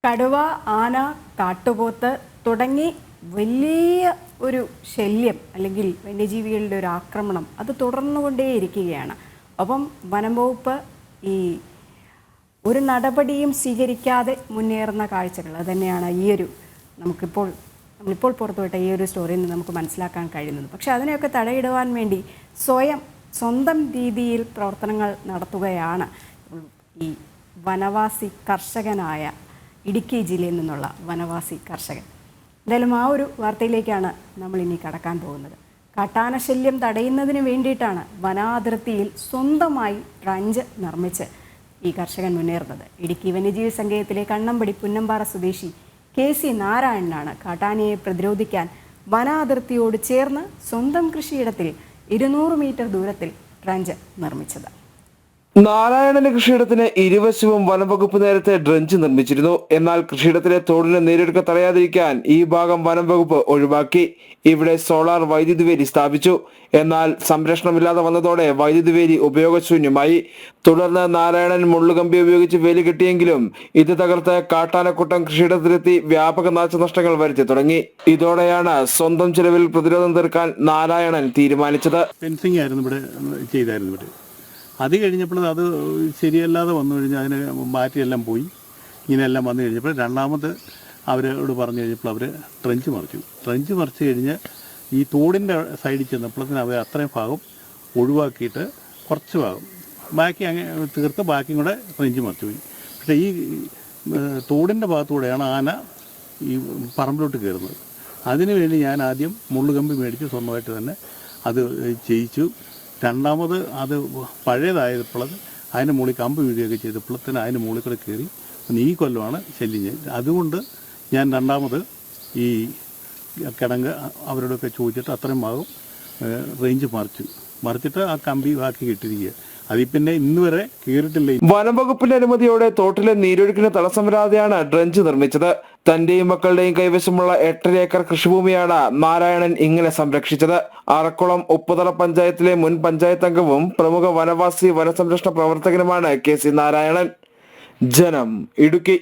കടുവ, ആന, കാട്ടുപോത്ത് തുടങ്ങി വലിയ ഒരു ശല്യം അല്ലെങ്കിൽ വന്യജീവികളുടെ ഒരു ആക്രമണം അത് തുടർന്നുകൊണ്ടേയിരിക്കുകയാണ്. ഒപ്പം വനം വകുപ്പ് ഈ ഒരു നടപടിയും സ്വീകരിക്കാതെ മുന്നേറുന്ന കാഴ്ചകൾ അതുതന്നെയാണ് നമ്മളിപ്പോൾ പുറത്തുവിട്ട ഈ ഒരു സ്റ്റോറിയിൽ നിന്ന് നമുക്ക് മനസ്സിലാക്കാൻ കഴിയുന്നത്. പക്ഷേ അതിനെയൊക്കെ തടയിടുവാൻ വേണ്ടി സ്വന്തം രീതിയിൽ പ്രവർത്തനങ്ങൾ നടത്തുകയാണ് ഈ വനവാസി കർഷകനായ ഇടുക്കി ജില്ലയിൽ നിന്നുള്ള വനവാസി കർഷകൻ. എന്തായാലും ആ ഒരു വാർത്തയിലേക്കാണ് നമ്മൾ ഇനി കടക്കാൻ പോകുന്നത്. കാട്ടാനശല്യം തടയുന്നതിന് വേണ്ടിയിട്ടാണ് വനാതിർത്തിയിൽ സ്വന്തമായി ട്രഞ്ച് നിർമ്മിച്ച് ഈ കർഷകൻ മുന്നേറുന്നത്. ഇടുക്കി വന്യജീവി സങ്കേതത്തിലെ കണ്ണമ്പടി പുന്നമ്പാറ സ്വദേശി KC നാരായണനാണ് കാട്ടാനയെ പ്രതിരോധിക്കാൻ വനാതിർത്തിയോട് ചേർന്ന് സ്വന്തം കൃഷിയിടത്തിൽ 200 മീറ്റർ ദൂരത്തിൽ ട്രഞ്ച് നിർമ്മിച്ചത്. നാരായണന്റെ കൃഷിയിടത്തിന് ഇരുവശവും വനംവകുപ്പ് നേരത്തെ ഡ്രഞ്ച് നിർമ്മിച്ചിരുന്നു. എന്നാൽ കൃഷിയിടത്തിലെ തോടിന് നീരൊഴുക്ക് തടയാതിരിക്കാൻ ഈ ഭാഗം വനംവകുപ്പ് ഒഴിവാക്കി. ഇവിടെ സോളാർ വൈദ്യുതി വേലി സ്ഥാപിച്ചു. എന്നാൽ സംരക്ഷണമില്ലാതെ വന്നതോടെ വൈദ്യുതി വേലി ഉപയോഗശൂന്യമായി. തുടർന്ന് നാരായണൻ മുള്ളുകമ്പി ഉപയോഗിച്ച് വേലി കെട്ടിയെങ്കിലും ഇത് തകർത്ത് കാട്ടാനക്കൂട്ടം കൃഷിയിടത്തിലെത്തി വ്യാപക നാശനഷ്ടങ്ങൾ വരുത്തി തുടങ്ങി. ഇതോടെയാണ് സ്വന്തം ചെലവിൽ പ്രതിരോധം തീർക്കാൻ നാരായണൻ തീരുമാനിച്ചത്. ഫെൻസിംഗ് ആയിരുന്നു ഇവിടെ ചെയ്തായിരുന്നു. ഇവിടെ അത് കഴിഞ്ഞപ്പോൾ അത് ശരിയല്ലാതെ വന്നു കഴിഞ്ഞാൽ അതിന് ബാറ്ററിയെല്ലാം പോയി. ഇങ്ങനെയെല്ലാം വന്നു കഴിഞ്ഞപ്പോൾ രണ്ടാമത് അവരോട് പറഞ്ഞു കഴിഞ്ഞപ്പോൾ അവർ ട്രഞ്ച് മറിച്ച് കഴിഞ്ഞ് ഈ തോടിൻ്റെ സൈഡിൽ ചെന്നപ്പോഴത്തേന് അവർ അത്രയും ഭാഗം ഒഴിവാക്കിയിട്ട് കുറച്ച് ഭാഗം ബാക്കി തീർത്ത് ബാക്കിയും കൂടെ ട്രഞ്ച് മറിച്ച് പോയി. പക്ഷേ ഈ തോടിൻ്റെ ഭാഗത്തൂടെയാണ് ആന ഈ പറമ്പിലോട്ട് കയറുന്നത്. അതിനുവേണ്ടി ഞാൻ ആദ്യം മുള്ളുകമ്പി മേടിച്ച് സ്വന്തമായിട്ട് തന്നെ അത് ചെയ്യിച്ചു. രണ്ടാമത് അത് പഴയതായപ്പോൾ അതിന് മുകളിൽ കമ്പ് വീഴുകയൊക്കെ ചെയ്തപ്പോഴത്തേന് അതിന് മുകളിൽ കൂടെ കയറി ഈ കൊല്ലമാണ് ശല്യം ചെയ്തത്. അതുകൊണ്ട് ഞാൻ രണ്ടാമത് ഈ കിടങ്ങ് അവരോടൊക്കെ ചോദിച്ചിട്ട് അത്രയും ഭാഗം റേഞ്ച് മറിച്ചിട്ട് ആ കമ്പി ബാക്കി കിട്ടിയിരിക്കുക. അതിൽ പിന്നെ ഇന്ന് വരെ കീറിട്ടില്ല. വനംവകുപ്പിന്റെ അനുമതിയോടെ തോട്ടിലെ നീരൊഴുക്കിന് തടസ്സം വരാതെയാണ് ഡ്രഞ്ച് നിർമ്മിച്ചത്. തന്റെയും മക്കളുടെയും കൈവശമുള്ള 8.5 ഏക്കർ കൃഷിഭൂമിയാണ് നാരായണൻ ഇങ്ങനെ സംരക്ഷിച്ചത്. അറക്കുളം ഉപ്പുതറ പഞ്ചായത്തിലെ മുൻ പഞ്ചായത്ത് അംഗവും പ്രമുഖ വനവാസി വനസംരക്ഷണ പ്രവർത്തകനുമാണ് KC നാരായണൻ. ജനം, ഇടുക്കി.